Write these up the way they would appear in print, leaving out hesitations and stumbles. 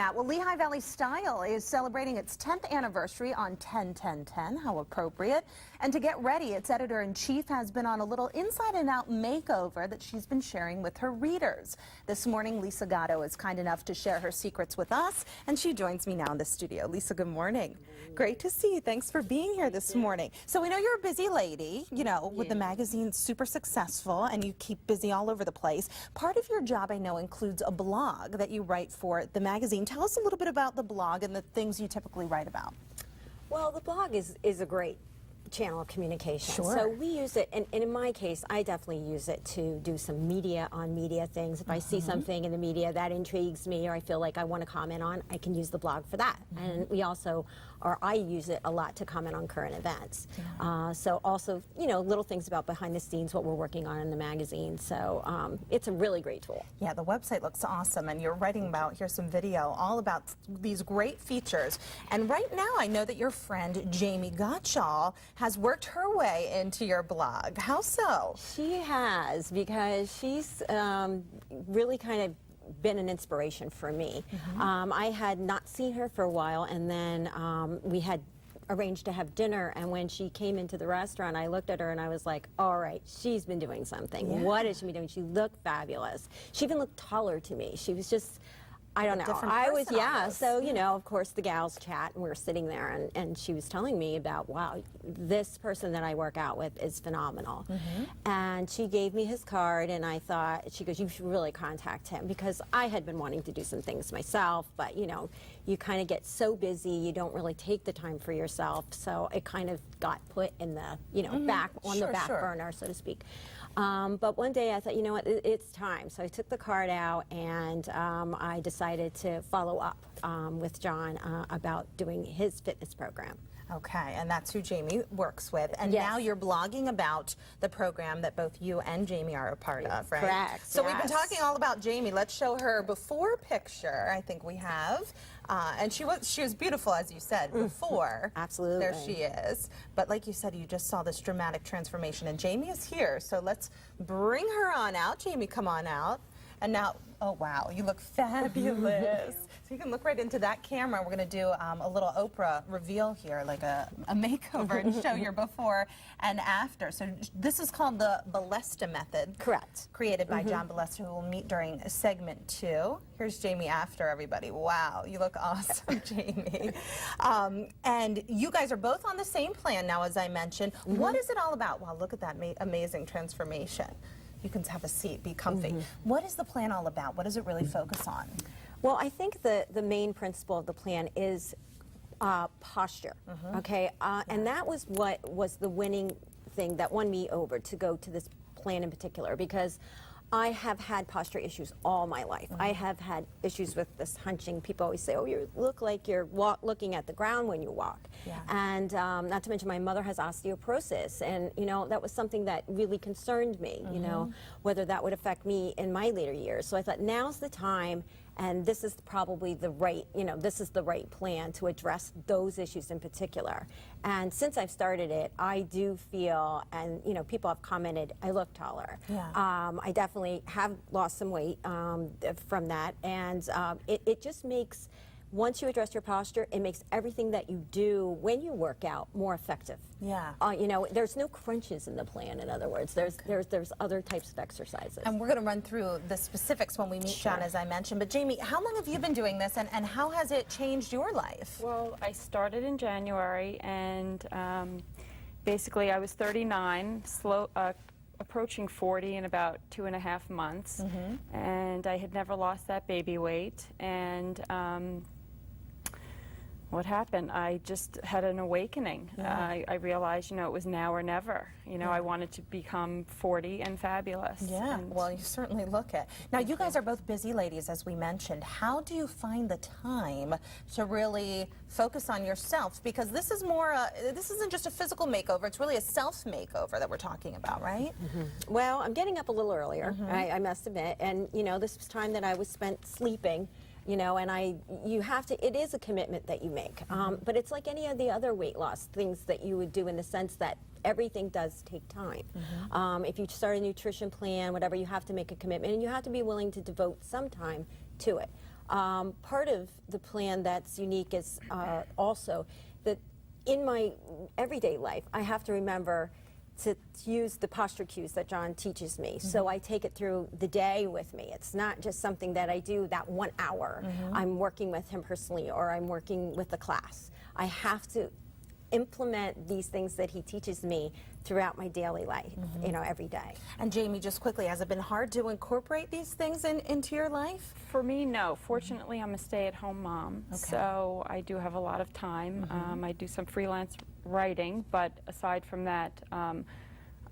Matt. Well, Lehigh Valley Style is celebrating its 10th anniversary on 10/10/10. How appropriate. And to get ready, its editor-in-chief has been on a little inside-and-out makeover that she's been sharing with her readers. This morning, Lisa Gotto is kind enough to share her secrets with us, and she joins me now in the studio. Lisa, good morning. Great to see you. Thanks for being here this morning. So we know you're a busy lady, you know, with the magazine, super successful, and you keep busy all over the place. Part of your job, I know, includes a blog that you write for the magazine. Tell us a little bit about the blog and the things you typically write about. Well, the blog is a great channel of communication. Sure. So we use it, and in my case, I definitely use it to do some media on media things. If I see something in the media that intrigues me or I feel like I want to comment on, I can use the blog for that. And we also, or I use it a lot to comment on current events. So also, you know, little things about behind the scenes, what we're working on in the magazine. So it's a really great tool. Yeah, the website looks awesome, and you're writing about, here's some video, all about these great features. And right now, I know that your friend, Jamie Gottschall, has worked her way into your blog. How so? She has, because she's really kind of been an inspiration for me. I had not seen her for a while, and then we had arranged to have dinner, and when she came into the restaurant, I looked at her and I was like, all right, she's been doing something. Yeah. What has she been doing? She looked fabulous. She even looked taller to me. She was just, I don't know. I was, so, you know, of course the gals chat, and we were sitting there, and she was telling me about, wow, this person that I work out with is phenomenal. And she gave me his card, and I thought, she goes, you should really contact him, because I had been wanting to do some things myself, but, you know, you kind of get so busy, you don't really take the time for yourself, so it kind of got put in the, you know, back on the back burner, so to speak. But one day I thought, you know what, it's time. So I took the card out, and I decided to follow up with John about doing his fitness program. Okay, and that's who Jamie works with. And now you're blogging about the program that both you and Jamie are a part of, right? Correct. So we've been talking all about Jamie. Let's show her before picture. I think we have. And she was beautiful, as you said, before. Absolutely. There she is. But like you said, you just saw this dramatic transformation, and Jamie is here. So let's bring her on out. Jamie, come on out. And now, oh wow, you look fabulous. So you can look right into that camera. We're going to do a little Oprah reveal here, like a makeover, and show your before and after. So this is called the Balesta method. Correct. Created by John Balesta, who will meet during segment 2. Here's Jamie after, everybody. Wow, you look awesome, Jamie. And you guys are both on the same plan now, as I mentioned. What is it all about? Wow, look at that amazing transformation. You can have a seat, be comfy. What is the plan all about? What does it really focus on? Well, I think the main principle of the plan is posture, okay? And that was what was the winning thing that won me over to go to this plan in particular, because I have had posture issues all my life. I have had issues with this hunching. People always say, oh, you look like you're looking at the ground when you walk. And not to mention my mother has osteoporosis, and you know, that was something that really concerned me, you know, whether that would affect me in my later years. So I thought, now's the time, and this is probably the right, you know, this is the right plan to address those issues in particular. And since I've started it, I do feel, and you know, people have commented, I look taller. I definitely have lost some weight from that, and it just makes, once you address your posture, it makes everything that you do when you work out more effective. You know, there's no crunches in the plan, in other words. There's other types of exercises. And we're going to run through the specifics when we meet John, as I mentioned. But Jamie, how long have you been doing this, and how has it changed your life? Well, I started in January, and basically I was 39, approaching 40 in about 2.5 months, and I had never lost that baby weight. And what happened? I just had an awakening. I realized, you know, it was now or never. You know, I wanted to become 40 and fabulous. And Well, you certainly look it. Now, you guys are both busy ladies, as we mentioned. How do you find the time to really focus on yourself? Because this is more, this isn't just a physical makeover, it's really a self makeover that we're talking about, right? Well, I'm getting up a little earlier, I must admit, and you know, this was time that I was spent sleeping. You know, and you have to, it is a commitment that you make, but it's like any of the other weight loss things that you would do, in the sense that everything does take time. If you start a nutrition plan, whatever, you have to make a commitment, and you have to be willing to devote some time to it. Part of the plan that's unique is also that in my everyday life, I have to remember to use the posture cues that John teaches me. So I take it through the day with me. It's not just something that I do that 1 hour. I'm working with him personally, or I'm working with the class. I have to implement these things that he teaches me throughout my daily life, you know, every day. And Jamie, just quickly, has it been hard to incorporate these things into your life? For me, no. Fortunately, I'm a stay-at-home mom, so I do have a lot of time. I do some freelance writing, but aside from that,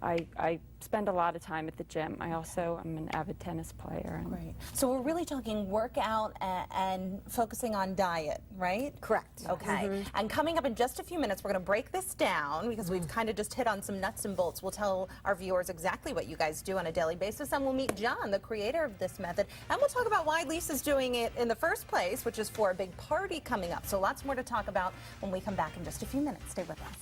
I spend a lot of time at the gym. I also am an avid tennis player. And Great. So we're really talking workout and focusing on diet, right? Correct. Okay. And coming up in just a few minutes, we're going to break this down because we've kind of just hit on some nuts and bolts. We'll tell our viewers exactly what you guys do on a daily basis, and we'll meet John, the creator of this method, and we'll talk about why Lisa's doing it in the first place, which is for a big party coming up. So lots more to talk about when we come back in just a few minutes. Stay with us.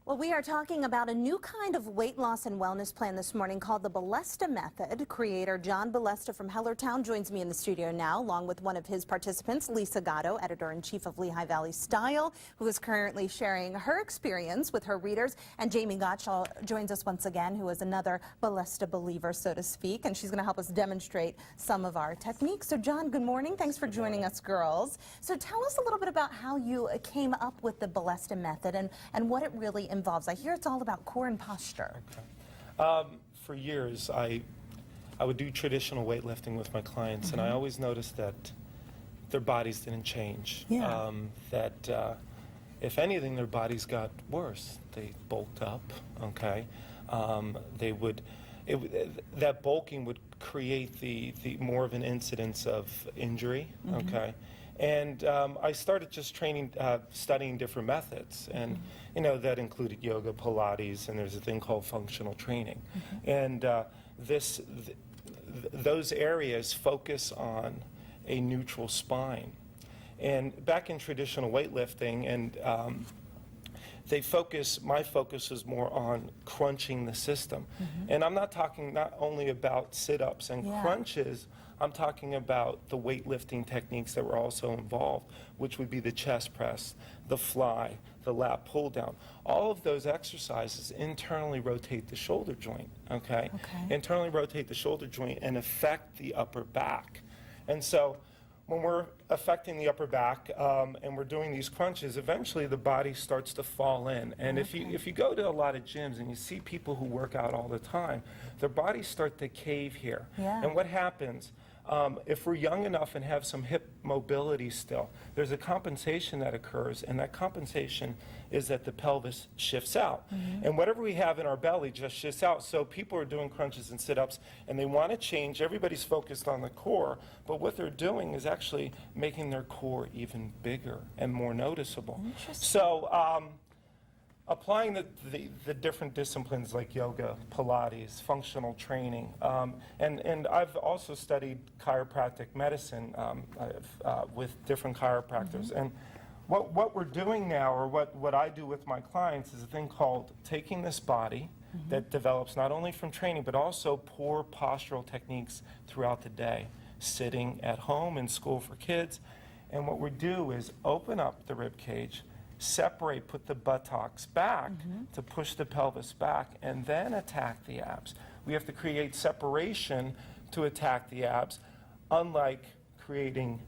Well, we are talking about a new kind of weight loss and wellness plan this morning called the Ballesta Method. Creator John Ballesta from Hellertown joins me in the studio now, along with one of his participants, Lisa Gotto, editor-in-chief of Lehigh Valley Style, who is currently sharing her experience with her readers. And Jamie Gottschall joins us once again, who is another Ballesta believer, so to speak, and she's going to help us demonstrate some of our techniques. So, John, good morning. Thanks for joining us, girls. So tell us a little bit about how you came up with the Ballesta Method and what it really involves. I hear it's all about core and posture. Okay. For years, I would do traditional weightlifting with my clients, and I always noticed that their bodies didn't change. Yeah. If anything, their bodies got worse. They bulked up. Okay. That bulking would create the more of an incidence of injury. Okay. And I started just studying different methods, and that included yoga, Pilates, and there's a thing called functional training. And those areas focus on a neutral spine. And back in traditional weightlifting, and my focus is more on crunching the system. And I'm not talking not only about sit-ups and crunches, I'm talking about the weightlifting techniques that were also involved, which would be the chest press, the fly, the lat pull down. All of those exercises internally rotate the shoulder joint, okay? Internally rotate the shoulder joint and affect the upper back. And so when we're affecting the upper back and we're doing these crunches, eventually the body starts to fall in. And if you go to a lot of gyms and you see people who work out all the time, their bodies start to cave here. And what happens, if we're young enough and have some hip mobility still, there's a compensation that occurs, and that compensation is that the pelvis shifts out. And whatever we have in our belly just shifts out. So people are doing crunches and sit-ups, and they want to change. Everybody's focused on the core, but what they're doing is actually making their core even bigger and more noticeable. So applying the different disciplines like yoga, Pilates, functional training, and I've also studied chiropractic medicine with different chiropractors. And what we're doing now, or what I do with my clients, is a thing called taking this body that develops not only from training, but also poor postural techniques throughout the day, sitting at home, in school for kids. And what we do is open up the rib cage, separate, put the buttocks back to push the pelvis back, and then attack the abs. We have to create separation to attack the abs. Unlike creating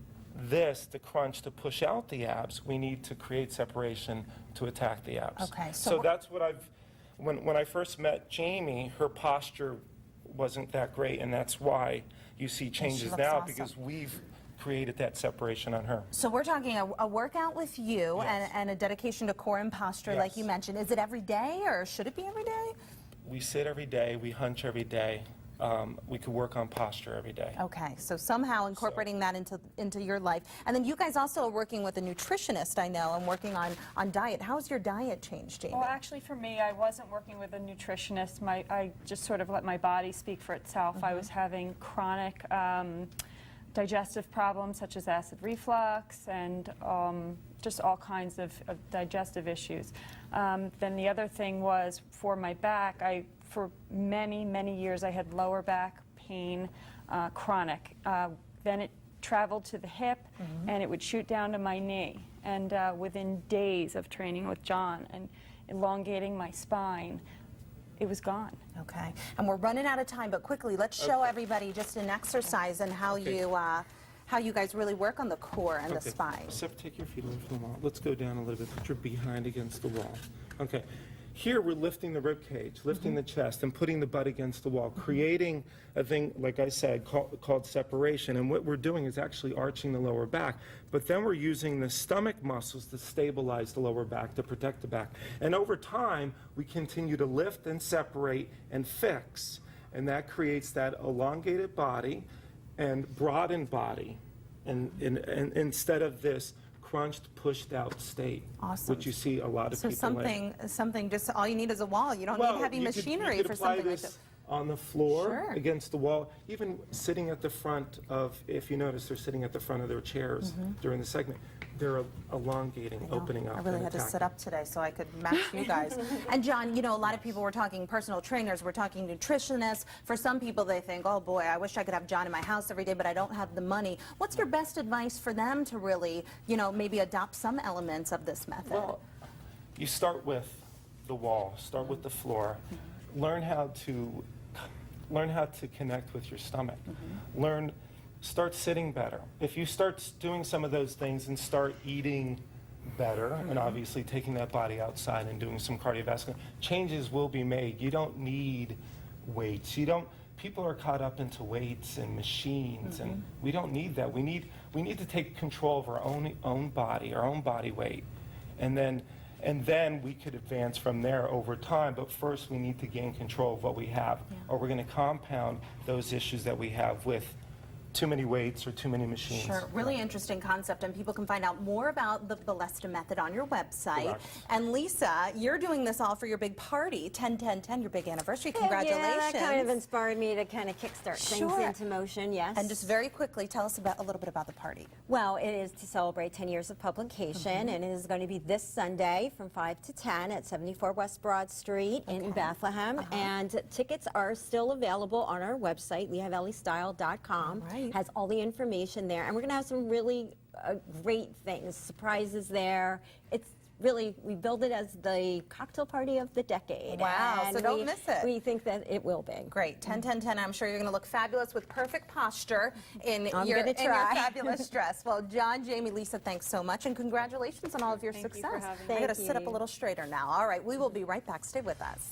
the crunch to push out the abs, we need to create separation to attack the abs. Okay, so that's what when I first met Jamie, her posture wasn't that great, and that's why you see changes now, because we've created that separation on her. So we're talking a workout with you and a dedication to core and posture, like you mentioned. Is it every day, or should it be every day? We sit every day, we hunch every day. We could work on posture every day. Okay, so somehow incorporating that into your life. And then you guys also are working with a nutritionist, I know, and working on diet. How's your diet changed, Jamie? Well, actually, for me, I wasn't working with a nutritionist. I just sort of let my body speak for itself. I was having chronic digestive problems such as acid reflux and just all kinds of digestive issues. Then the other thing was for my back, for many, many years I had lower back pain, chronic. Then it traveled to the hip and it would shoot down to my knee. And within days of training with John and elongating my spine, it was gone. Okay, and we're running out of time, but quickly, let's show everybody just an exercise and how you guys really work on the core and the spine. So take your feet away from the wall. Let's go down a little bit. Put your behind against the wall. Okay. Here we're lifting the rib cage, lifting the chest, and putting the butt against the wall, creating a thing, like I said, called separation. And what we're doing is actually arching the lower back. But then we're using the stomach muscles to stabilize the lower back, to protect the back. And over time, we continue to lift and separate and fix. And that creates that elongated body and broadened body, and instead of this crunched, pushed out state, Awesome. which you see a lot of So people in. something just all you need is a wall. You don't need heavy machinery for something like this. On the floor, Sure. against the wall, even sitting at the front of, if you notice, they're sitting at the front of their chairs during the segment. They're elongating, opening up. I really and had to attacking. sit up today so I could match you guys. And John, you know, a lot of people were talking personal trainers, we're talking nutritionists. For some people, they think, oh boy, I wish I could have John in my house every day, but I don't have the money. What's your best advice for them to really, you know, maybe adopt some elements of this method? Well, you start with the wall, start with the floor, learn how to connect with your stomach. Start sitting better. If you start doing some of those things and start eating better, and obviously taking that body outside and doing some cardiovascular, changes will be made. You don't need weights. People are caught up into weights and machines, and we don't need that. We need to take control of our own body, our own body weight, and then we could advance from there over time. But first, we need to gain control of what we have, or we're going to compound those issues that we have with too many weights or too many machines. Sure, really interesting concept, and people can find out more about the Ballesta method on your website. Correct. And Lisa, you're doing this all for your big party, 10-10-10, your big anniversary. Congratulations. Yeah, that kind of inspired me to kind of kickstart things Sure. into motion, yes. And just very quickly, tell us a little bit about the party. Well, it is to celebrate 10 years of publication, and it is going to be this Sunday from 5 to 10 at 74 West Broad Street in Bethlehem. And tickets are still available on our website, LehighValleyStyle.com. All right. Has all the information there. And we're going to have some really great things, surprises there. It's really, we build it as the cocktail party of the decade. Wow, and so don't miss it. We think that it will be. Great, 10-10-10. I'm sure you're going to look fabulous with perfect posture in I'm your gonna try. fabulous dress. Well, John, Jamie, Lisa, thanks so much, and congratulations on all of your Thank you success. for having me. I got to Thank sit up a you. little straighter now. All right, we will be right back. Stay with us.